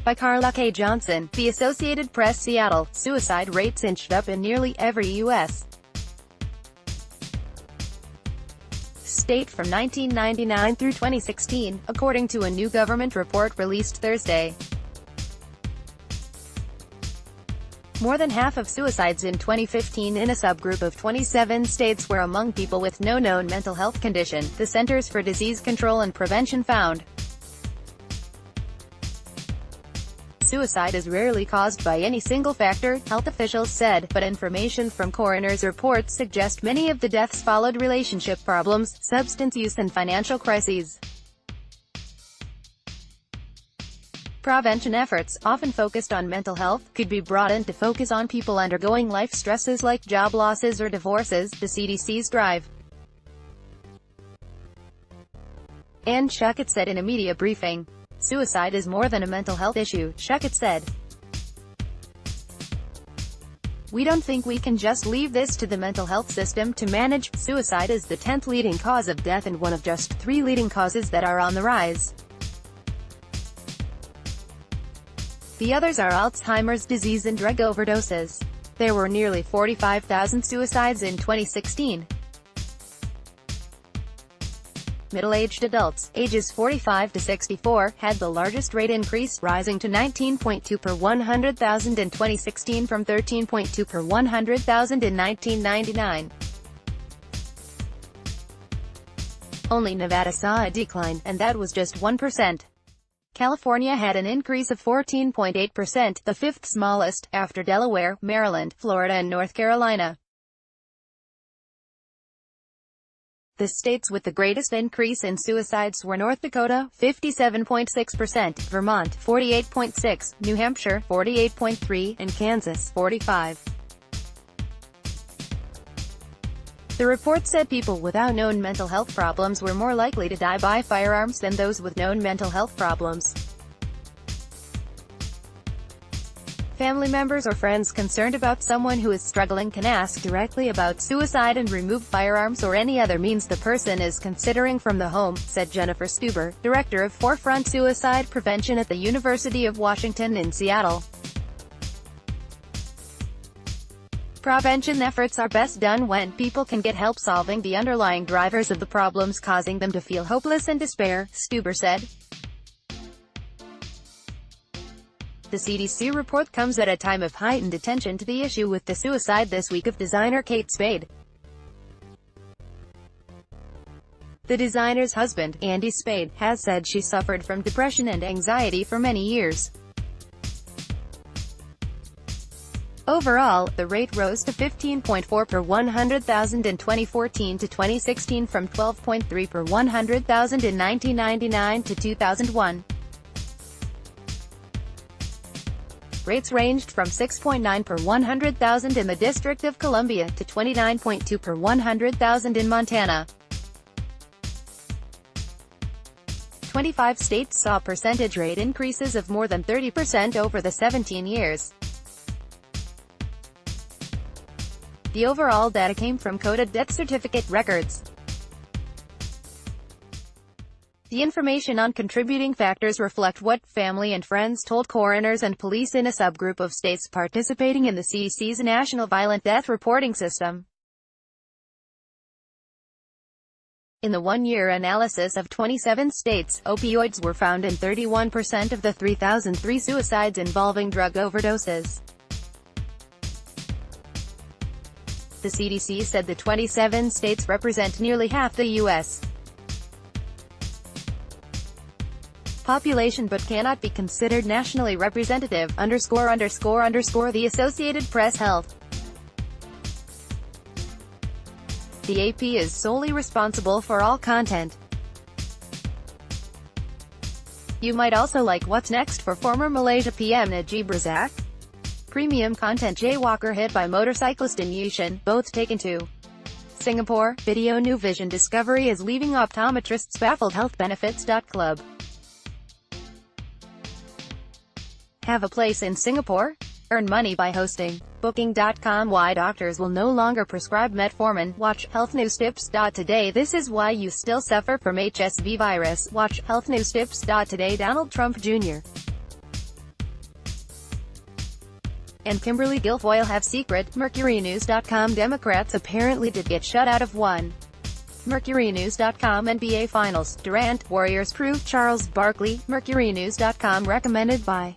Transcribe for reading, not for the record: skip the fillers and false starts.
By Carla K. Johnson, The Associated Press. Seattle, suicide rates inched up in nearly every U.S. state from 1999 through 2016, according to a new government report released Thursday. More than half of suicides in 2015 in a subgroup of 27 states were among people with no known mental health condition, the Centers for Disease Control and Prevention found. Suicide is rarely caused by any single factor, health officials said, but information from coroner's reports suggest many of the deaths followed relationship problems, substance use and financial crises. Prevention efforts, often focused on mental health, could be broadened to focus on people undergoing life stresses like job losses or divorces, the CDC's drive. Ann Schuchat said in a media briefing. Suicide is more than a mental health issue, Schuchat said. We don't think we can just leave this to the mental health system to manage. Suicide is the 10th leading cause of death and one of just 3 leading causes that are on the rise. The others are Alzheimer's disease and drug overdoses. There were nearly 45,000 suicides in 2016. Middle-aged adults, ages 45 to 64, had the largest rate increase, rising to 19.2 per 100,000 in 2016 from 13.2 per 100,000 in 1999. Only Nevada saw a decline, and that was just 1%. California had an increase of 14.8%, the 5th smallest, after Delaware, Maryland, Florida and North Carolina. The states with the greatest increase in suicides were North Dakota, 57.6%, Vermont, 48.6%, New Hampshire, 48.3%, and Kansas, 45%. The report said people without known mental health problems were more likely to die by firearms than those with known mental health problems. Family members or friends concerned about someone who is struggling can ask directly about suicide and remove firearms or any other means the person is considering from the home, said Jennifer Stuber, director of Forefront Suicide Prevention at the University of Washington in Seattle. Prevention efforts are best done when people can get help solving the underlying drivers of the problems causing them to feel hopeless and despair, Stuber said. The CDC report comes at a time of heightened attention to the issue with the suicide this week of designer Kate Spade. The designer's husband, Andy Spade, has said she suffered from depression and anxiety for many years. Overall, the rate rose to 15.4 per 100,000 in 2014 to 2016 from 12.3 per 100,000 in 1999 to 2001. Rates ranged from 6.9 per 100,000 in the District of Columbia to 29.2 per 100,000 in Montana. 25 states saw percentage rate increases of more than 30% over the 17 years. The overall data came from coded death certificate records. The information on contributing factors reflect what family and friends told coroners and police in a subgroup of states participating in the CDC's National Violent Death Reporting System. In the one-year analysis of 27 states, opioids were found in 31% of the 3,003 suicides involving drug overdoses. The CDC said the 27 states represent nearly half the U.S. population but cannot be considered nationally representative, ____ the Associated Press Health. The AP is solely responsible for all content. You might also like What's Next for former Malaysia PM Najib Razak. Premium content jaywalker hit by motorcyclist in Yushan, both taken to Singapore. Video New Vision discovery is leaving optometrists baffled. Healthbenefits.club. Have a place in Singapore? Earn money by hosting. Booking.com. Why doctors will no longer prescribe metformin. Watch healthnewstips.today. This is why you still suffer from HSV virus. Watch healthnewstips.today. Donald Trump Jr. and Kimberly Guilfoyle have secret. MercuryNews.com Democrats apparently did get shut out of one. MercuryNews.com NBA Finals, Durant, Warriors prove Charles Barkley. MercuryNews.com recommended by